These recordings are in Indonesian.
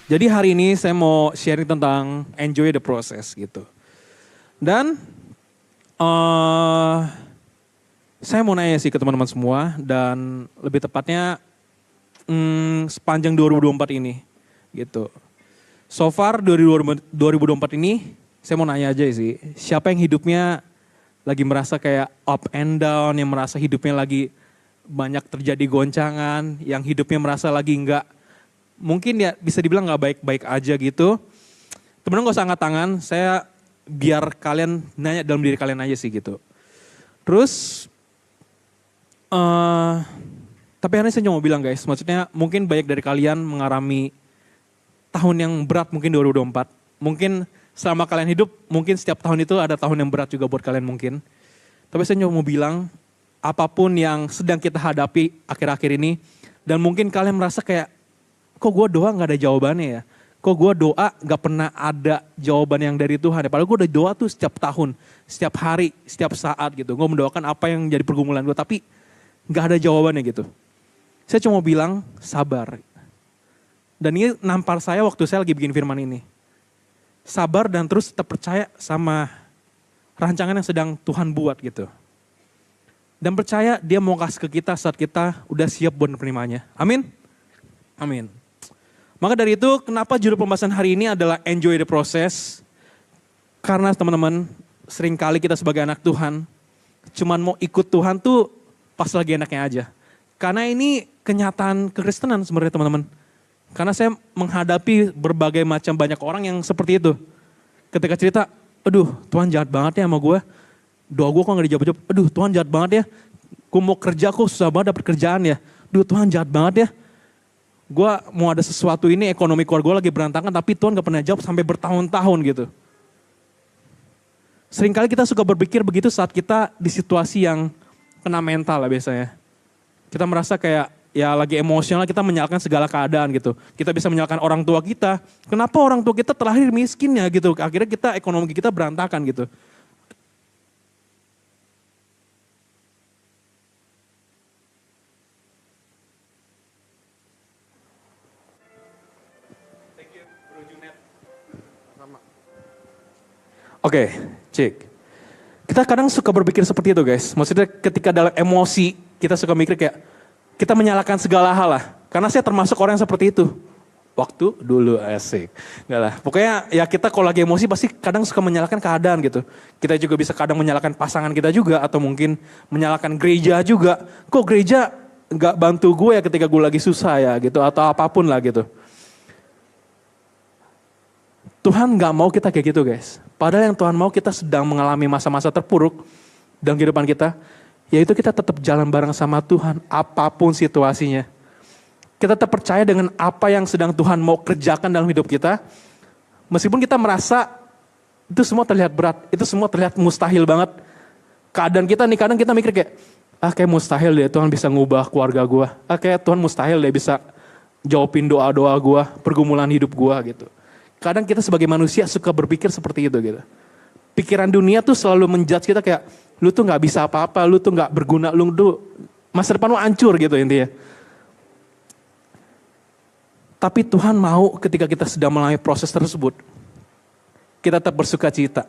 Jadi hari ini saya mau sharing tentang enjoy the process gitu. Dan eh saya mau nanya sih ke teman-teman semua dan lebih tepatnya sepanjang 2024 ini gitu. So far 2024 ini saya mau nanya aja sih, siapa yang hidupnya lagi merasa kayak up and down, yang merasa hidupnya lagi banyak terjadi goncangan, yang hidupnya merasa lagi nggak, mungkin ya bisa dibilang nggak baik-baik aja gitu. Temen-temen gak usah angkat tangan, saya biar kalian nanya dalam diri kalian aja sih gitu. Terus, eh tapi hari ini saya cuma mau bilang guys, maksudnya mungkin banyak dari kalian mengalami tahun yang berat mungkin 2024. Mungkin selama kalian hidup, mungkin setiap tahun itu ada tahun yang berat juga buat kalian mungkin. Tapi saya cuma mau bilang, apapun yang sedang kita hadapi akhir-akhir ini, dan mungkin kalian merasa kayak, kok gue doa gak ada jawabannya ya? Kok gue doa gak pernah ada jawaban yang dari Tuhan ya? Padahal gue udah doa tuh setiap tahun, setiap hari, setiap saat gitu. Gue mendoakan apa yang jadi pergumulan gue, tapi gak ada jawabannya gitu. Saya cuma mau bilang sabar. Dan ini nampar saya waktu saya lagi bikin firman ini. Sabar dan terus tetap percaya sama rancangan yang sedang Tuhan buat gitu. Dan percaya dia mau kasih ke kita saat kita udah siap buat menerimanya. Amin? Amin. Maka dari itu kenapa judul pembahasan hari ini adalah enjoy the process. Karena teman-teman seringkali kita sebagai anak Tuhan cuman mau ikut Tuhan tuh pas lagi enaknya aja. Karena ini kenyataan kekristenan sebenarnya teman-teman. Karena saya menghadapi berbagai macam banyak orang yang seperti itu. Ketika cerita, aduh Tuhan jahat banget ya sama gue. Doa gue kok gak dijawab-jawab. Aduh Tuhan jahat banget ya. Gue mau kerja kok susah banget dapet kerjaan ya. Aduh Tuhan jahat banget ya. Gue mau ada sesuatu ini, ekonomi keluarga gue lagi berantakan tapi Tuhan gak pernah jawab sampai bertahun-tahun gitu. Seringkali kita suka berpikir begitu saat kita di situasi yang kena mental lah biasanya. Kita merasa kayak ya lagi emosional, kita menyalahkan segala keadaan gitu. Kita bisa menyalahkan orang tua kita. Kenapa orang tua kita terlahir miskin ya gitu. Akhirnya kita ekonomi kita berantakan gitu. Oke, cek. Kita kadang suka berpikir seperti itu guys. Maksudnya ketika dalam emosi kita suka mikir kayak kita menyalahkan segala hal lah. Karena saya termasuk orang yang seperti itu. Waktu dulu asik. Enggak lah. Pokoknya ya kita kalau lagi emosi pasti kadang suka menyalahkan keadaan gitu. Kita juga bisa kadang menyalahkan pasangan kita juga. Atau mungkin menyalahkan gereja juga. Kok gereja gak bantu gue ya ketika gue lagi susah ya gitu. Atau apapun lah gitu. Tuhan gak mau kita kayak gitu guys. Padahal yang Tuhan mau kita sedang mengalami masa-masa terpuruk dalam kehidupan kita. Yaitu kita tetap jalan bareng sama Tuhan apapun situasinya. Kita tetap percaya dengan apa yang sedang Tuhan mau kerjakan dalam hidup kita. Meskipun kita merasa itu semua terlihat berat, itu semua terlihat mustahil banget. Keadaan kita nih kadang kita mikir kayak, kayak mustahil deh Tuhan bisa ngubah keluarga gue. Kayak Tuhan mustahil deh bisa jawabin doa-doa gue, pergumulan hidup gue gitu. Kadang kita sebagai manusia suka berpikir seperti itu gitu. Pikiran dunia tuh selalu menjudge kita kayak, lu tuh gak bisa apa-apa, lu tuh gak berguna, lu tuh masa depan lu hancur gitu intinya. Tapi Tuhan mau ketika kita sedang melalui proses tersebut, kita tetap bersuka cita.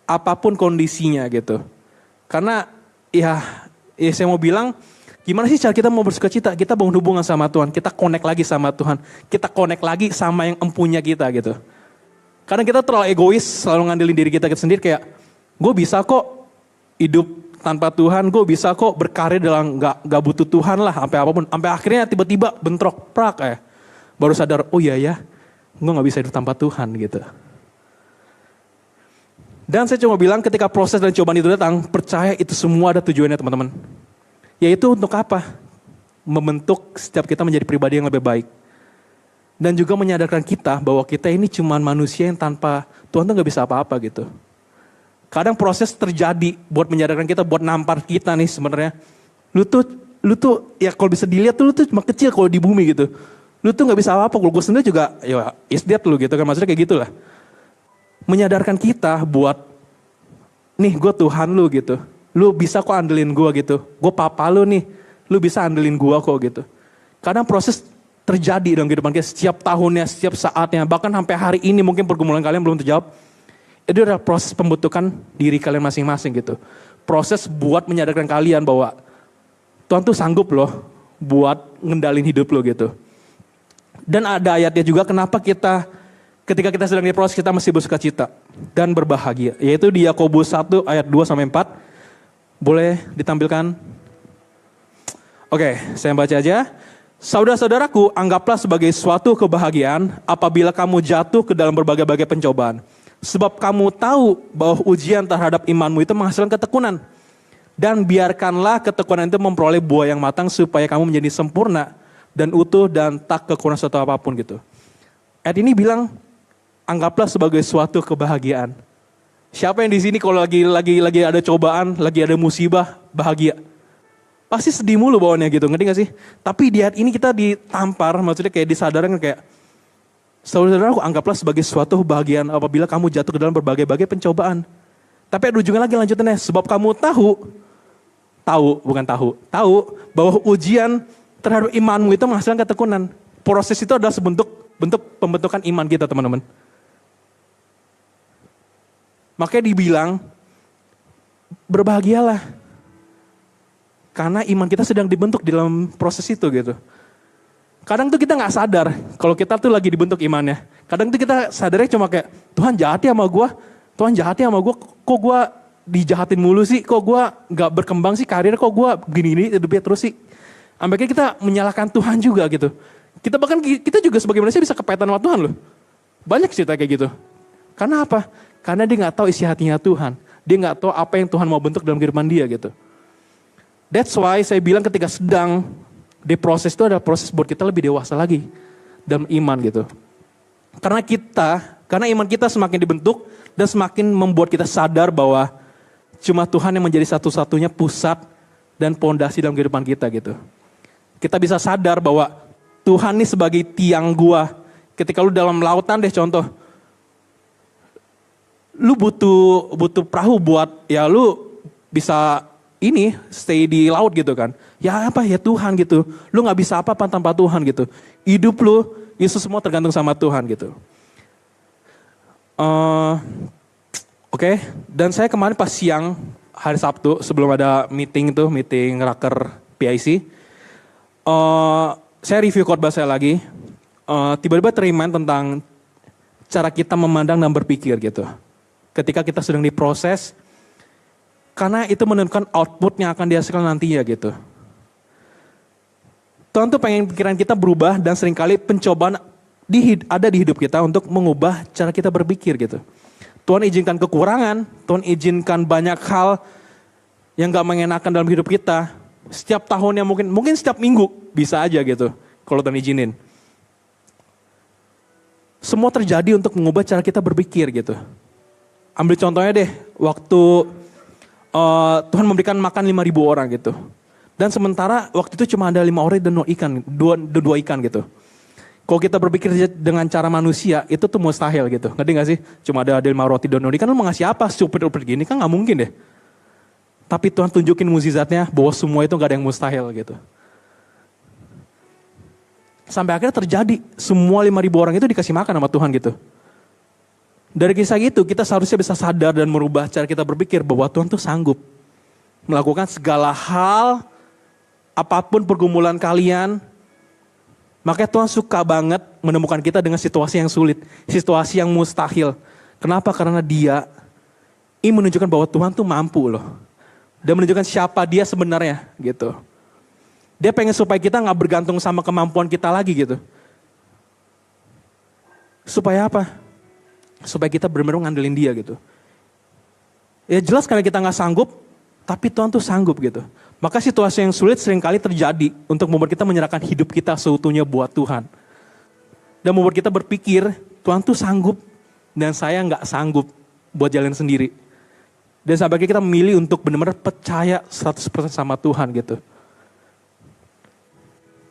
Apapun kondisinya gitu. Karena ya saya mau bilang, gimana sih cara kita mau bersuka cita? Kita bangun hubungan sama Tuhan, kita connect lagi sama Tuhan. Kita connect lagi sama yang empunya kita gitu. Kadang kita terlalu egois, selalu ngandelin diri kita sendiri kayak, gue bisa kok hidup tanpa Tuhan, gue bisa kok berkarir dalam gak butuh Tuhan lah, sampai apapun. Sampai akhirnya tiba-tiba bentrok, prak ya. Baru sadar, oh iya ya, gue gak bisa hidup tanpa Tuhan gitu. Dan saya cuma bilang ketika proses dan cobaan itu datang, percaya itu semua ada tujuannya teman-teman. Yaitu untuk apa? Membentuk setiap kita menjadi pribadi yang lebih baik. Dan juga menyadarkan kita bahwa kita ini cuma manusia yang tanpa Tuhan tuh gak bisa apa-apa gitu. Kadang proses terjadi buat menyadarkan kita, buat nampar kita nih sebenarnya. Lu tuh ya kalau bisa dilihat tuh lu tuh cuma kecil kalau di bumi gitu. Lu tuh gak bisa apa-apa, kalau gue sendiri juga ya is dead lu gitu kan, maksudnya kayak gitulah. Menyadarkan kita buat, nih gue Tuhan lu gitu. Lu bisa kok andelin gue gitu. Gue papa lu nih, lu bisa andelin gue kok gitu. Kadang proses terjadi dalam kehidupan kita setiap tahunnya, setiap saatnya, bahkan sampai hari ini mungkin pergumulan kalian belum terjawab. Itu adalah proses pembentukan diri kalian masing-masing gitu. Proses buat menyadarkan kalian bahwa Tuhan tuh sanggup loh buat ngendalin hidup lo gitu. Dan ada ayatnya juga kenapa ketika kita sedang diproses kita mesti bersuka cita dan berbahagia. Yaitu di Yakobus 1 ayat 2-4. Boleh ditampilkan? Oke, saya baca aja. Saudara-saudaraku, anggaplah sebagai suatu kebahagiaan apabila kamu jatuh ke dalam berbagai-bagai pencobaan. Sebab kamu tahu bahwa ujian terhadap imanmu itu menghasilkan ketekunan. Dan biarkanlah ketekunan itu memperoleh buah yang matang supaya kamu menjadi sempurna dan utuh dan tak kekurangan suatu apapun gitu. Ayat ini bilang, anggaplah sebagai suatu kebahagiaan. Siapa yang di sini kalau lagi ada cobaan, lagi ada musibah, bahagia? Pasti sedih mulu bawaannya gitu, ngerti gak sih? Tapi di ayat ini kita ditampar, maksudnya kayak disadarkan kayak, saudara-saudaraku anggaplah sebagai suatu kebahagiaan apabila kamu jatuh ke dalam berbagai-bagai pencobaan. Tapi ada ujungnya lagi lanjutannya, sebab kamu tahu bahwa ujian terhadap imanmu itu menghasilkan ketekunan. Proses itu adalah bentuk pembentukan iman kita teman-teman. Makanya dibilang, berbahagialah. Karena iman kita sedang dibentuk di dalam proses itu gitu. Kadang tuh kita gak sadar kalau kita tuh lagi dibentuk imannya. Kadang tuh kita sadarnya cuma kayak, Tuhan jahat ya sama gue, kok gue dijahatin mulu sih, kok gue gak berkembang sih karir, kok gue gini-gini hidupnya terus sih. Sampai kita menyalahkan Tuhan juga gitu. Kita juga sebagai manusia bisa kepahitan sama Tuhan loh. Banyak cerita kayak gitu. Karena apa? Karena dia gak tahu isi hatinya Tuhan. Dia gak tahu apa yang Tuhan mau bentuk dalam kehidupan dia gitu. That's why saya bilang ketika sedang diproses itu adalah proses buat kita lebih dewasa lagi dalam iman gitu. Karena iman kita semakin dibentuk dan semakin membuat kita sadar bahwa cuma Tuhan yang menjadi satu-satunya pusat dan pondasi dalam kehidupan kita gitu. Kita bisa sadar bahwa Tuhan ini sebagai tiang gua. Ketika lu dalam lautan deh contoh, lu butuh perahu buat ya lu bisa stay di laut gitu kan. Ya apa ya Tuhan gitu. Lu gak bisa apa-apa tanpa Tuhan gitu. Hidup lu itu semua tergantung sama Tuhan gitu. Oke. Dan saya kemarin pas siang hari Sabtu sebelum ada meeting raker PIC. Saya review khotbah saya lagi. Tiba-tiba teriman tentang cara kita memandang dan berpikir gitu. Ketika kita sedang diproses, karena itu menentukan output yang akan dihasilkan nantinya gitu. Tuhan tuh pengen pikiran kita berubah dan seringkali pencobaan ada di hidup kita untuk mengubah cara kita berpikir gitu. Tuhan izinkan kekurangan, Tuhan izinkan banyak hal yang gak mengenakan dalam hidup kita. Setiap tahunnya mungkin setiap minggu bisa aja gitu kalau Tuhan izinin. Semua terjadi untuk mengubah cara kita berpikir gitu. Ambil contohnya deh, waktu Tuhan memberikan makan 5.000 orang gitu. Dan sementara waktu itu cuma ada 5 orang dan 2 ikan gitu. Kalau kita berpikir dengan cara manusia, itu tuh mustahil gitu. Ngerti gak sih? Cuma ada 5 roti dan 2 ikan, lu mau ngasih apa? Super-super gini kan gak mungkin deh. Tapi Tuhan tunjukin mukjizatnya bahwa semua itu gak ada yang mustahil gitu. Sampai akhirnya terjadi, semua 5.000 orang itu dikasih makan sama Tuhan gitu. Dari kisah itu kita seharusnya bisa sadar dan merubah cara kita berpikir bahwa Tuhan tuh sanggup melakukan segala hal, apapun pergumulan kalian. Makanya Tuhan suka banget menemukan kita dengan situasi yang sulit, situasi yang mustahil. Kenapa? Karena Dia ingin menunjukkan bahwa Tuhan tuh mampu loh. Dan menunjukkan siapa Dia sebenarnya gitu. Dia pengen supaya kita gak bergantung sama kemampuan kita lagi gitu. Supaya apa? Supaya kita benar-benar ngandelin Dia gitu. Ya jelas karena kita gak sanggup, tapi Tuhan tuh sanggup gitu. Maka situasi yang sulit seringkali terjadi untuk membuat kita menyerahkan hidup kita seutuhnya buat Tuhan. Dan membuat kita berpikir, Tuhan tuh sanggup dan saya gak sanggup buat jalan sendiri. Dan sampai kita memilih untuk benar-benar percaya 100% sama Tuhan gitu.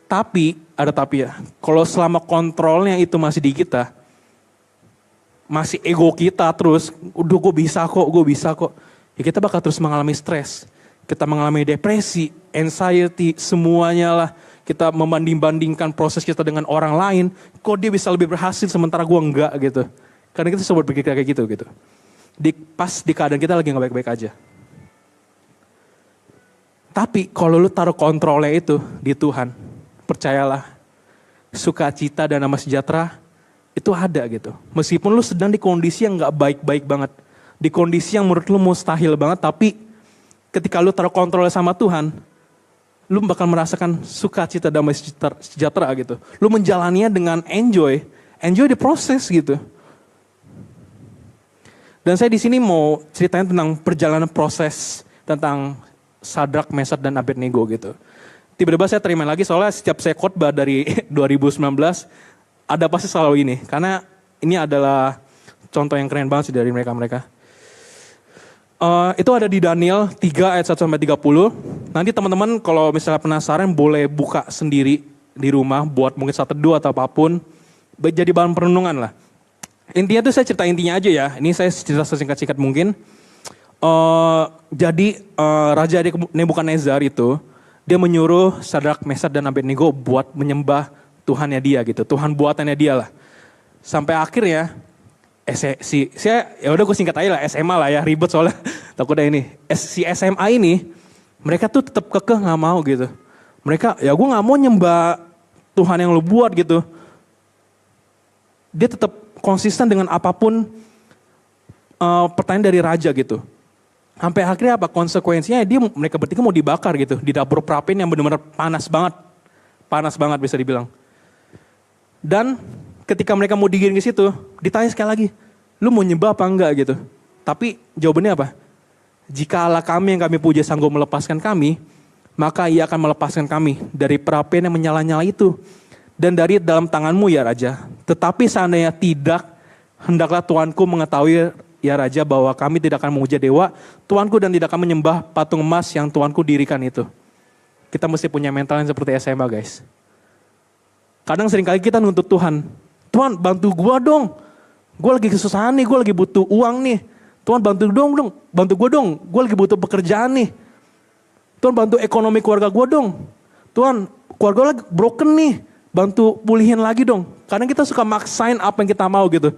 Tapi, ada tapi ya, kalau selama kontrolnya itu masih di kita, masih ego kita terus, udah gue bisa kok. Ya kita bakal terus mengalami stres. Kita mengalami depresi, anxiety, semuanya lah. Kita membanding-bandingkan proses kita dengan orang lain. Kok dia bisa lebih berhasil sementara gue enggak gitu. Karena kita selalu berpikir kayak gitu. Pas di keadaan kita lagi gak baik-baik aja. Tapi kalau lu taruh kontrolnya itu di Tuhan, percayalah, sukacita dan damai sejahtera itu ada gitu. Meskipun lu sedang di kondisi yang gak baik-baik banget. Di kondisi yang menurut lu mustahil banget, tapi ketika lu taruh kontrolnya sama Tuhan, lu bakal merasakan sukacita damai sejahtera gitu. Lu menjalaninya dengan enjoy the process gitu. Dan saya di sini mau ceritain tentang perjalanan proses tentang Sadrak, Mesak, dan Abednego gitu. Tiba-tiba saya terima lagi soalnya setiap saya khotbah dari 2019 ada pasti selalu ini. Karena ini adalah contoh yang keren banget sih dari mereka-mereka. Itu ada di Daniel 3 ayat 1-30. Nanti teman-teman kalau misalnya penasaran boleh buka sendiri di rumah buat mungkin 1, 2 atau apapun. Jadi bahan perenungan lah. Intinya tuh saya cerita intinya aja ya. Ini saya cerita sesingkat-singkat mungkin. Jadi Raja Nebukadnezar itu dia menyuruh Sadrak, Mesak, dan Abednego buat menyembah Tuhannya dia gitu. Tuhan buatannya dia lah. Sampai akhirnya saya ya udah gue singkat aja lah SMA lah ya, ribet soalnya takutnya ini. Si SMA ini mereka tuh tetap kekeh nggak mau gitu. Mereka ya gue nggak mau nyembah Tuhan yang lu buat gitu. Dia tetap konsisten dengan apapun pertanyaan dari raja gitu. Sampai akhirnya apa konsekuensinya mereka bertiga mau dibakar gitu di dapur perapian yang benar-benar panas banget bisa dibilang. Dan ketika mereka mau digiring ke situ, ditanya sekali lagi, lu mau nyembah apa enggak gitu. Tapi jawabannya apa? Jika Allah kami yang kami puja sanggup melepaskan kami, maka ia akan melepaskan kami dari perapian yang menyala-nyala itu. Dan dari dalam tanganmu ya Raja. Tetapi seandainya tidak, hendaklah Tuanku mengetahui ya Raja bahwa kami tidak akan memuja dewa, Tuanku dan tidak akan menyembah patung emas yang Tuanku dirikan itu. Kita mesti punya mental yang seperti SMA guys. Kadang seringkali kita nuntut Tuhan, Tuhan bantu gua dong. Gue lagi kesusahan nih, gue lagi butuh uang nih. Tuhan bantu gue dong. Gue lagi butuh pekerjaan nih. Tuhan bantu ekonomi keluarga gue dong. Tuhan keluarga lagi broken nih, bantu pulihin lagi dong. Kadang kita suka maksain apa yang kita mau gitu.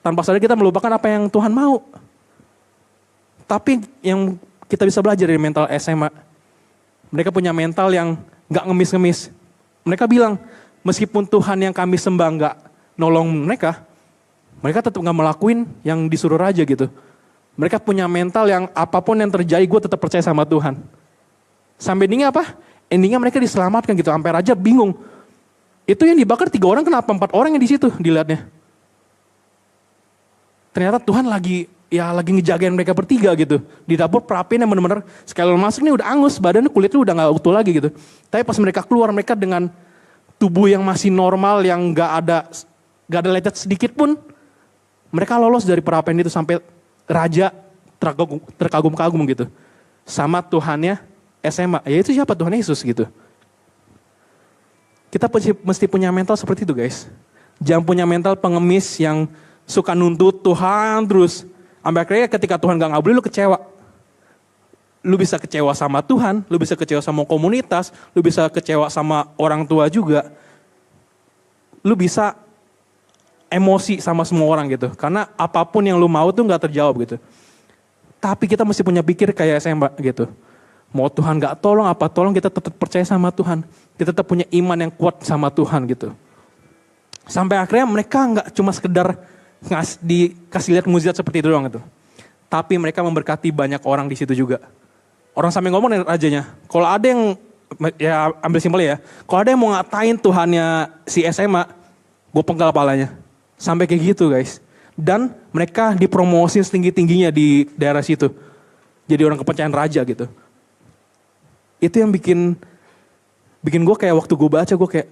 Tanpa sadar kita melupakan apa yang Tuhan mau. Tapi yang kita bisa belajar dari mental SMA. Mereka punya mental yang gak ngemis-ngemis. Mereka bilang, meskipun Tuhan yang kami sembah gak nolong mereka tetap gak melakuin yang disuruh raja gitu. Mereka punya mental yang apapun yang terjadi gue tetap percaya sama Tuhan. Sampai endingnya apa? Endingnya mereka diselamatkan gitu. Sampai raja bingung. Itu yang dibakar 3 orang kenapa 4 orang yang di situ dilihatnya. Ternyata Tuhan lagi ngejagain mereka bertiga gitu. Di dapur perapian yang benar-benar sekali masuk nih udah angus, badannya kulitnya udah gak utuh lagi gitu. Tapi pas mereka keluar mereka dengan tubuh yang masih normal yang gak ada lecet sedikit pun. Mereka lolos dari perapian itu sampai raja terkagum-kagum gitu. Sama Tuhannya SMA, yaitu siapa? Tuhan Yesus gitu. Kita mesti punya mental seperti itu guys. Jangan punya mental pengemis yang suka nuntut Tuhan terus. Sampai akhirnya ketika Tuhan gak ngabulin lu kecewa. Lu bisa kecewa sama Tuhan, lu bisa kecewa sama komunitas, lu bisa kecewa sama orang tua juga. Lu bisa emosi sama semua orang gitu. Karena apapun yang lu mau tuh gak terjawab gitu. Tapi kita mesti punya pikir kayak SMA gitu. Mau Tuhan gak tolong apa tolong kita tetap percaya sama Tuhan. Kita tetap punya iman yang kuat sama Tuhan gitu. Sampai akhirnya mereka gak cuma sekedar dikasih lihat mukjizat seperti itu doang gitu. Tapi mereka memberkati banyak orang di situ juga. Orang sampai ngomong dengan rajanya, kalau ada yang, ya ambil simpel ya, kalau ada yang mau ngatain Tuhannya si SMA, gue penggal kepalanya. Sampai kayak gitu guys. Dan mereka dipromosin setinggi-tingginya di daerah situ. Jadi orang kepercayaan raja gitu. Itu yang bikin gue kayak waktu gue baca gue kayak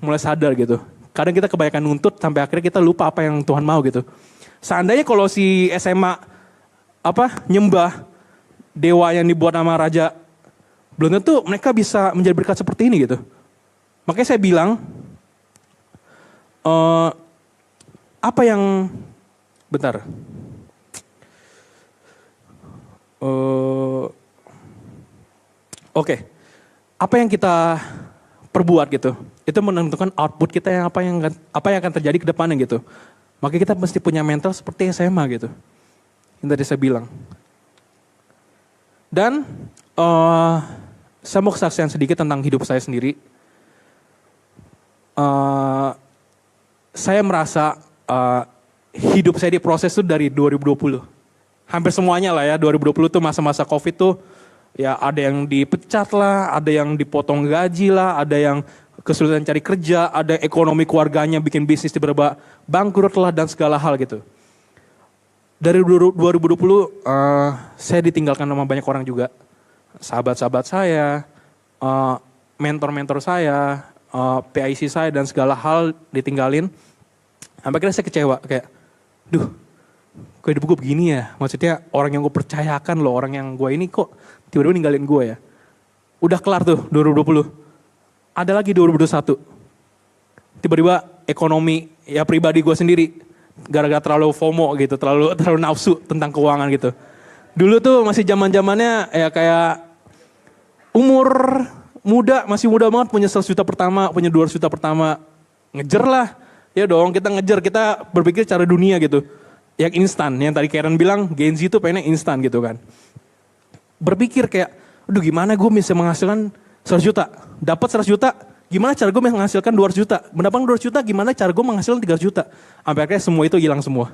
mulai sadar gitu. Kadang kita kebanyakan nuntut sampai akhirnya kita lupa apa yang Tuhan mau gitu. Seandainya kalau si SMA nyembah dewa yang dibuat nama raja, belum tentu mereka bisa menjadi berkat seperti ini gitu. Makanya saya bilang apa yang bentar. Oke. apa yang kita perbuat gitu, itu menentukan output kita yang apa yang akan terjadi ke depannya gitu. Maka kita mesti punya mental seperti SMA gitu. Yang tadi saya bilang. Dan saya mau kesaksian sedikit tentang hidup saya sendiri. Saya merasa hidup saya diproses tuh dari 2020. Hampir semuanya lah ya, 2020 tuh masa-masa COVID tuh ya ada yang dipecat lah, ada yang dipotong gaji lah, ada yang kesulitan cari kerja, ada ekonomi keluarganya bikin bisnis tiba-tiba bangkrut lah dan segala hal gitu. Dari 2020 saya ditinggalkan sama banyak orang juga. Sahabat-sahabat saya, mentor-mentor saya, PIC saya dan segala hal ditinggalin. Sampai akhirnya saya kecewa kayak, kok hidup gue begini ya? Maksudnya orang yang gue percayakan loh, orang yang gue ini kok tiba-tiba ninggalin gue ya. Udah kelar tuh 2020. Ada lagi 2021. Tiba-tiba ekonomi ya pribadi gue sendiri. Gara-gara terlalu FOMO gitu, terlalu nafsu tentang keuangan gitu. Dulu tuh masih zaman-zamannya ya kayak umur muda, masih muda banget punya 100 juta pertama, punya 200 juta pertama. Ngejar lah. Ya dong kita ngejar, kita berpikir cara dunia gitu. Yang instan, yang tadi Karen bilang Gen Z itu pengennya instan gitu kan. Berpikir kayak, gimana gue bisa menghasilkan 100 juta. Dapat 100 juta, gimana cara gue menghasilkan 200 juta. Mendapatkan 200 juta, gimana cara gue menghasilkan 300 juta. Sampai akhirnya semua itu hilang semua.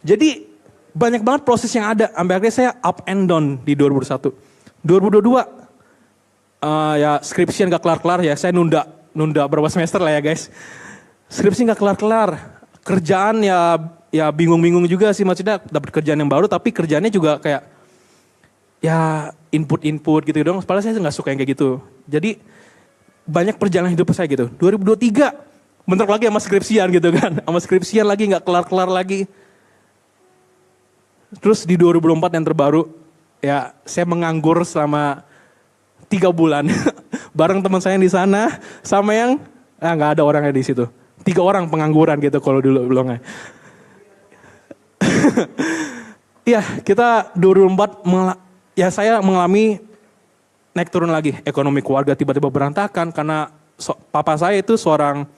Jadi banyak banget proses yang ada. Sampai akhirnya saya up and down di 2021. 2022, ya skripsian gak kelar-kelar ya. Saya nunda berapa semester lah ya guys. Skripsi gak kelar-kelar. Kerjaan ya bingung-bingung juga sih. Maksudnya dapat kerjaan yang baru tapi kerjaannya juga kayak ya input gitu dong. Padahal saya gak suka yang kayak gitu. Jadi banyak perjalanan hidup saya gitu. 2023 bentar lagi sama skripsian gitu kan. Sama skripsian lagi gak kelar-kelar lagi. Terus di 2024 yang terbaru, ya saya menganggur selama 3 bulan. Bareng teman saya yang di sana, sama yang, nggak ada orangnya di situ. 3 orang pengangguran gitu kalau dulu bilangnya. Iya, kita 2024, ya saya mengalami naik turun lagi. Ekonomi keluarga tiba-tiba berantakan karena papa saya itu seorang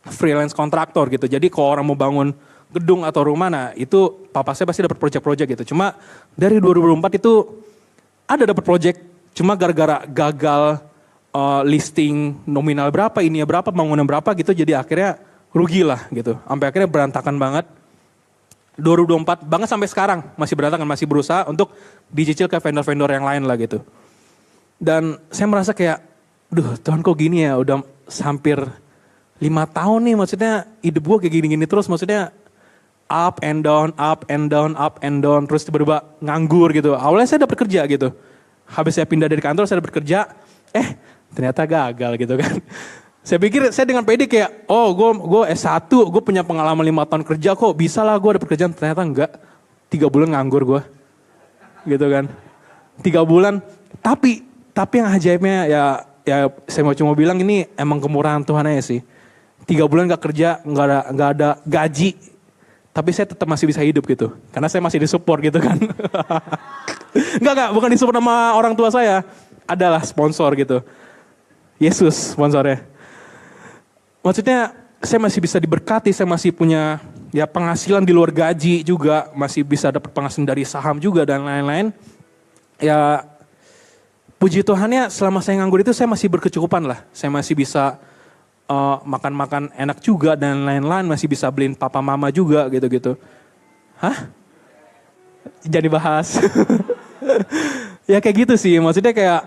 freelance kontraktor gitu. Jadi kalau orang mau bangun gedung atau rumah, nah itu papa saya pasti dapat project-project gitu. Cuma dari 2024 itu ada dapat project, cuma gara-gara gagal listing nominal berapa, ini ya berapa, bangunan berapa gitu, jadi akhirnya rugi lah gitu. Sampai akhirnya berantakan banget. 2024 banget sampai sekarang masih berantakan, masih berusaha untuk dicicil ke vendor-vendor yang lain lah gitu. Dan saya merasa kayak, Tuhan kok gini ya, udah hampir 5 tahun nih, maksudnya hidup gue kayak gini-gini terus, maksudnya up and down, terus tiba-tiba nganggur gitu. Awalnya saya dapat kerja gitu. Habis saya pindah dari kantor, saya dapat kerja, ternyata gagal gitu kan. Saya pikir saya dengan pede kayak, gue S1, gue punya pengalaman 5 tahun kerja kok, bisa lah gue dapat kerjaan. Ternyata enggak, 3 bulan nganggur gue. Gitu kan. 3 bulan, tapi yang ajaibnya ya saya mau cuma bilang ini emang kemurahan Tuhan aja sih. 3 bulan gak kerja, gak ada gaji. Tapi saya tetap masih bisa hidup gitu. Karena saya masih disupport gitu kan. Enggak, bukan disupport sama orang tua saya. Adalah sponsor gitu. Yesus sponsornya. Maksudnya saya masih bisa diberkati, saya masih punya ya penghasilan di luar gaji juga. Masih bisa dapat penghasilan dari saham juga dan lain-lain. Ya puji Tuhannya selama saya nganggur itu saya masih berkecukupan lah. Saya masih bisa makan-makan enak juga dan lain-lain, masih bisa beliin papa mama juga gitu-gitu. Hah? Jadi bahas. Ya kayak gitu sih, maksudnya kayak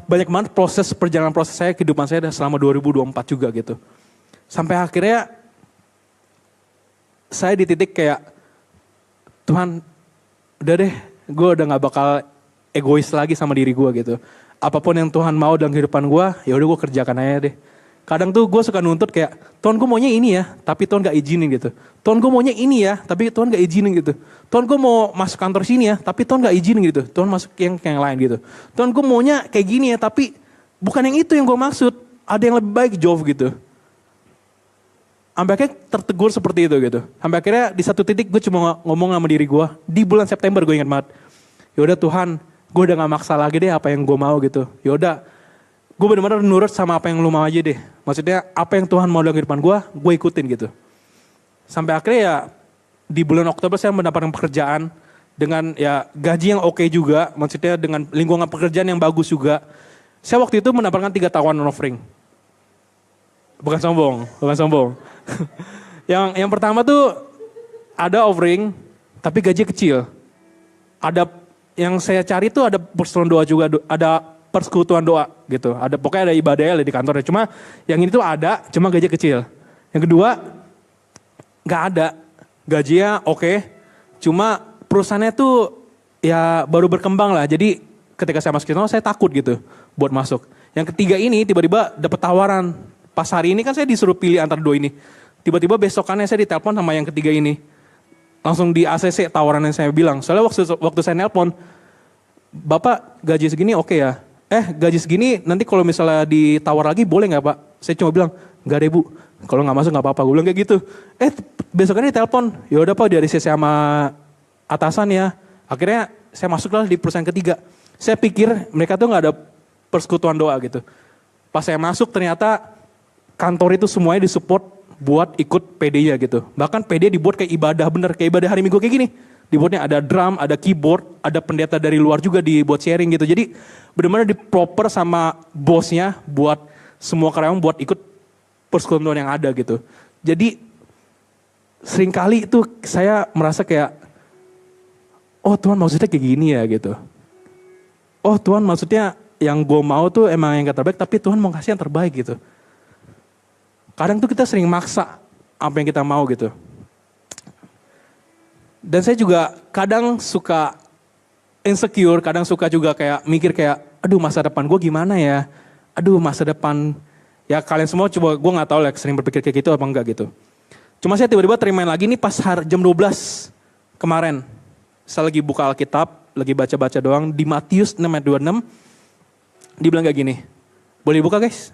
banyak banget perjalanan proses saya, kehidupan saya selama 2024 juga gitu. Sampai akhirnya saya di titik kayak, Tuhan udah deh, gue udah gak bakal egois lagi sama diri gue gitu. Apapun yang Tuhan mau dalam kehidupan gue, ya udah gue kerjakan aja deh. Kadang tuh gue suka nuntut kayak, Tuhan gue maunya ini ya, tapi Tuhan gak izinin gitu. Tuhan gue maunya ini ya, tapi Tuhan gak izinin gitu. Tuhan gue mau masuk kantor sini ya, tapi Tuhan gak izinin gitu. Tuhan masuk yang lain gitu. Tuhan gue maunya kayak gini ya, tapi bukan yang itu yang gue maksud. Ada yang lebih baik jauh gitu. Sampai akhirnya tertegur seperti itu gitu. Sampai akhirnya di satu titik gue cuma ngomong sama diri gue, di bulan September gue ingat banget. Yaudah Tuhan, gue udah gak maksa lagi deh apa yang gue mau gitu. Yaudah, gue benar-benar nurut sama apa yang lu mau aja deh. Maksudnya apa yang Tuhan mau dalam kehidupan gue ikutin gitu. Sampai akhirnya ya di bulan Oktober saya mendapatkan pekerjaan dengan ya gaji yang oke juga. Maksudnya dengan lingkungan pekerjaan yang bagus juga. Saya waktu itu mendapatkan 3 tawaran offering. Bukan sombong. Yang pertama tuh ada offering tapi gaji kecil. Ada yang saya cari tuh ada persekutuan doa juga, ada persekutuan doa gitu. Ada pokoknya ada ibadahnya di kantornya. Cuma yang ini tuh ada, cuma gaji kecil. Yang kedua nggak ada, gajinya oke. Cuma perusahaannya tuh ya baru berkembang lah. Jadi ketika saya masuk ke sana saya takut gitu buat masuk. Yang ketiga ini tiba-tiba dapat tawaran. Pas hari ini kan saya disuruh pilih antara 2 ini. Tiba-tiba besokannya saya ditelepon sama yang ketiga ini. Langsung di ACC tawaran yang saya bilang. Soalnya waktu saya nelpon, Bapak gaji segini oke ya? Gaji segini nanti kalau misalnya ditawar lagi boleh gak Pak? Saya cuma bilang, enggak deh Bu. Kalau gak masuk gak apa-apa. Gue bilang kayak gitu. Besokannya ditelepon, ya udah Pak dari CC sama atasan ya. Akhirnya saya masuklah di perusahaan ketiga. Saya pikir mereka tuh gak ada persekutuan doa gitu. Pas saya masuk ternyata kantor itu semuanya disupport buat ikut PD-nya gitu. Bahkan PD dibuat kayak ibadah bener, kayak ibadah hari Minggu kayak gini. Dibuatnya ada drum, ada keyboard, ada pendeta dari luar juga dibuat sharing gitu. Jadi benar-benar diproper sama bosnya buat semua karyawan buat ikut persekutuan yang ada gitu. Jadi seringkali itu saya merasa kayak, oh Tuhan maksudnya kayak gini ya gitu. Oh Tuhan maksudnya yang gue mau tuh emang yang terbaik, tapi Tuhan mau kasih yang terbaik gitu. Kadang tuh kita sering maksa apa yang kita mau gitu. Dan saya juga kadang suka insecure, kadang suka juga kayak mikir kayak, aduh masa depan gue gimana ya? Aduh masa depan, ya kalian semua coba, gue gak tahu lah sering berpikir kayak gitu apa enggak gitu. Cuma saya tiba-tiba terima lagi nih pas jam 12 kemarin. Saya lagi buka Alkitab, lagi baca-baca doang di Matius 6 ayat 26. Dibilang kayak gini, boleh dibuka guys?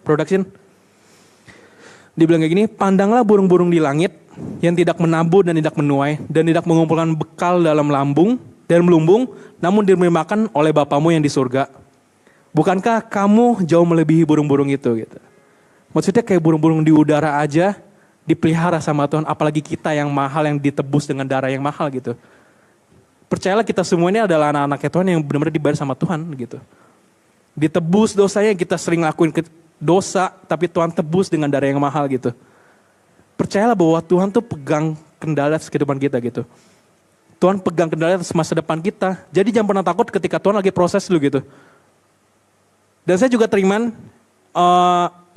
Production. Dibilang kayak gini, pandanglah burung-burung di langit yang tidak menabur dan tidak menuai dan tidak mengumpulkan bekal dalam lambung dan melumbung, namun diberi makan oleh Bapamu yang di surga. Bukankah kamu jauh melebihi burung-burung itu? Gitu. Maksudnya kayak burung-burung di udara aja dipelihara sama Tuhan, apalagi kita yang mahal yang ditebus dengan darah yang mahal gitu. Percayalah kita semua ini adalah anak-anaknya Tuhan yang benar-benar dibayar sama Tuhan gitu. Ditebus dosanya, kita sering lakuin dosa, tapi Tuhan tebus dengan darah yang mahal gitu. Percayalah bahwa Tuhan tuh pegang kendali atas kehidupan kita gitu. Tuhan pegang kendali atas masa depan kita. Jadi jangan pernah takut ketika Tuhan lagi proses lu gitu. Dan saya juga teriman,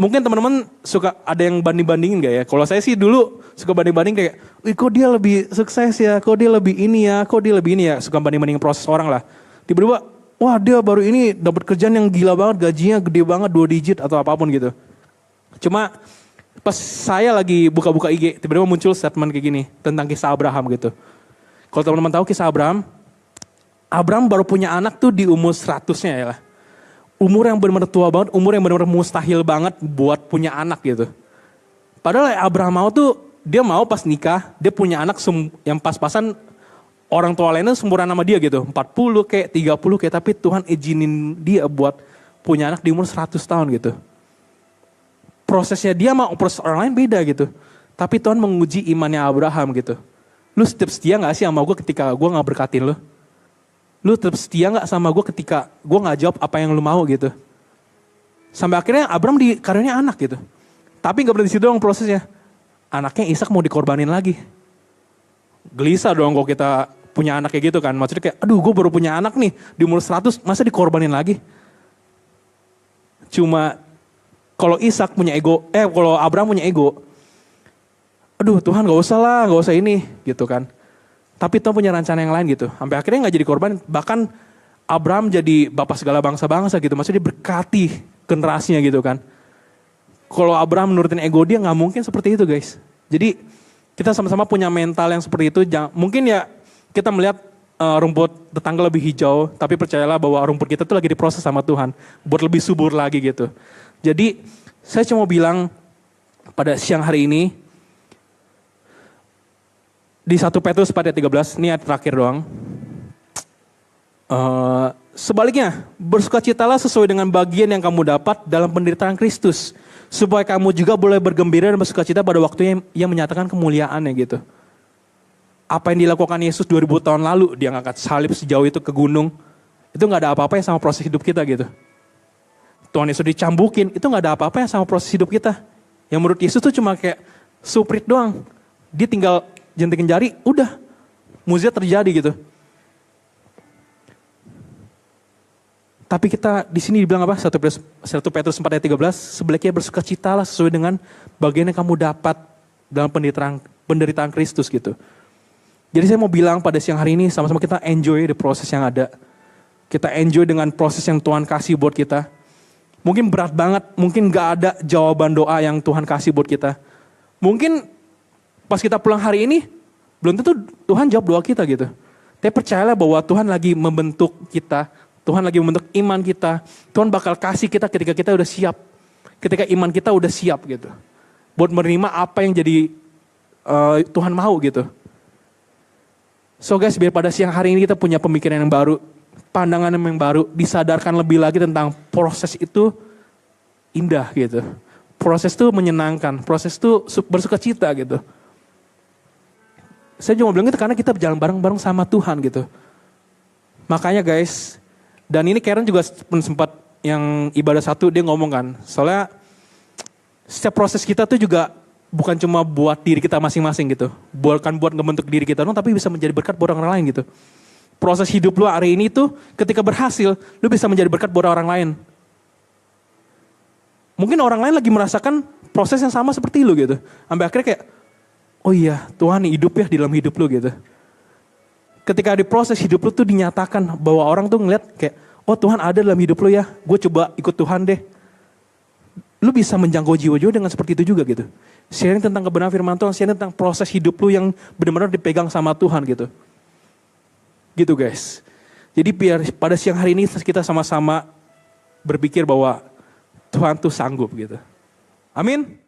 mungkin teman-teman suka ada yang banding-bandingin gak ya? Kalau saya sih dulu suka banding-banding kayak, kok dia lebih sukses ya, kok dia lebih ini ya, kok dia lebih ini ya. Suka banding-bandingin proses orang lah. Tiba-tiba, wah dia baru ini dapat kerjaan yang gila banget, gajinya gede banget 2 digit atau apapun gitu. Cuma pas saya lagi buka-buka IG, tiba-tiba muncul statement kayak gini tentang kisah Abraham gitu. Kalau teman-teman tahu kisah Abraham baru punya anak tuh di umur 100-nya ya lah. Umur yang benar-benar tua banget, umur yang benar-benar mustahil banget buat punya anak gitu. Padahal Abraham mau tuh, dia mau pas nikah, dia punya anak yang pas-pasan orang tua lainnya sempurna sama dia gitu. 40 kayak 30 kayak, tapi Tuhan izinin dia buat punya anak di umur 100 tahun gitu. Prosesnya dia sama proses orang lain beda gitu. Tapi Tuhan menguji imannya Abraham gitu. Lu tetap setia gak sih sama gue ketika gue gak berkatin lu? Lu tetap setia gak sama gue ketika gue gak jawab apa yang lu mau gitu? Sampai akhirnya Abraham dikaruniai anak gitu. Tapi gak berhenti di situ doang prosesnya. Anaknya Ishak mau dikorbanin lagi. Gelisah dong kalau kita punya anak kayak gitu kan. Maksudnya kayak, aduh gue baru punya anak nih di umur 100, masa dikorbanin lagi? Cuma kalau Ishak punya ego, kalau Abraham punya ego, aduh Tuhan gak usah ini gitu kan. Tapi Tuhan punya rencana yang lain gitu. Sampai akhirnya gak jadi korban, bahkan Abraham jadi bapak segala bangsa-bangsa gitu. Maksudnya dia berkati generasinya gitu kan. Kalau Abraham nurutin ego dia gak mungkin seperti itu guys. Jadi kita sama-sama punya mental yang seperti itu. Mungkin ya kita melihat rumput tetangga lebih hijau, tapi percayalah bahwa rumput kita tuh lagi diproses sama Tuhan. Buat lebih subur lagi gitu. Jadi saya cuma bilang pada siang hari ini, di 1 Petrus pada 13, ini ayat terakhir doang. Sebaliknya, bersukacitalah sesuai dengan bagian yang kamu dapat dalam penderitaan Kristus, supaya kamu juga boleh bergembira dan bersukacita pada waktu yang menyatakan kemuliaannya gitu. Apa yang dilakukan Yesus 2000 tahun lalu, dia ngangkat salib sejauh itu ke gunung, itu gak ada apa-apa yang sama proses hidup kita gitu. Tuhan Yesus dicambukin, itu gak ada apa-apa yang sama proses hidup kita. Yang menurut Yesus tuh cuma kayak suprit doang. Dia tinggal jentikin jari, udah. Mukjizat terjadi gitu. Tapi kita di sini dibilang apa? 1 Petrus 4 ayat 13, sebaliknya bersukacitalah sesuai dengan bagian yang kamu dapat dalam penderitaan Kristus gitu. Jadi saya mau bilang pada siang hari ini sama-sama kita enjoy the proses yang ada. Kita enjoy dengan proses yang Tuhan kasih buat kita. Mungkin berat banget, mungkin gak ada jawaban doa yang Tuhan kasih buat kita. Mungkin pas kita pulang hari ini, belum tentu Tuhan jawab doa kita gitu. Tapi percayalah bahwa Tuhan lagi membentuk kita, Tuhan lagi membentuk iman kita. Tuhan bakal kasih kita ketika kita udah siap. Ketika iman kita udah siap gitu. Buat menerima apa yang jadi Tuhan mau gitu. So guys, biar pada siang hari ini kita punya pemikiran yang baru. Pandangan yang baru. Disadarkan lebih lagi tentang proses itu indah gitu. Proses itu menyenangkan. Proses itu bersukacita gitu. Saya cuma bilang itu karena kita berjalan bareng-bareng sama Tuhan gitu. Makanya guys, dan ini Karen juga sempat yang ibadah satu dia ngomong kan. Soalnya setiap proses kita tuh juga bukan cuma buat diri kita masing-masing gitu. Bukan buat ngebentuk diri kita doang, tapi bisa menjadi berkat buat orang lain gitu. Proses hidup lu hari ini tuh ketika berhasil, lu bisa menjadi berkat buat orang lain. Mungkin orang lain lagi merasakan proses yang sama seperti lu gitu. Sampai akhirnya kayak, oh iya Tuhan hidup ya di dalam hidup lu gitu. Ketika di proses hidup lu tuh dinyatakan bahwa orang tuh ngeliat kayak, oh Tuhan ada dalam hidup lu ya, gue coba ikut Tuhan deh. Lu bisa menjangkau jiwa-jiwa dengan seperti itu juga gitu. Sharing tentang kebenaran firman Tuhan, sharing tentang proses hidup lu yang benar-benar dipegang sama Tuhan gitu. Gitu guys. Jadi biar pada siang hari ini kita sama-sama berpikir bahwa Tuhan tuh sanggup gitu. Amin.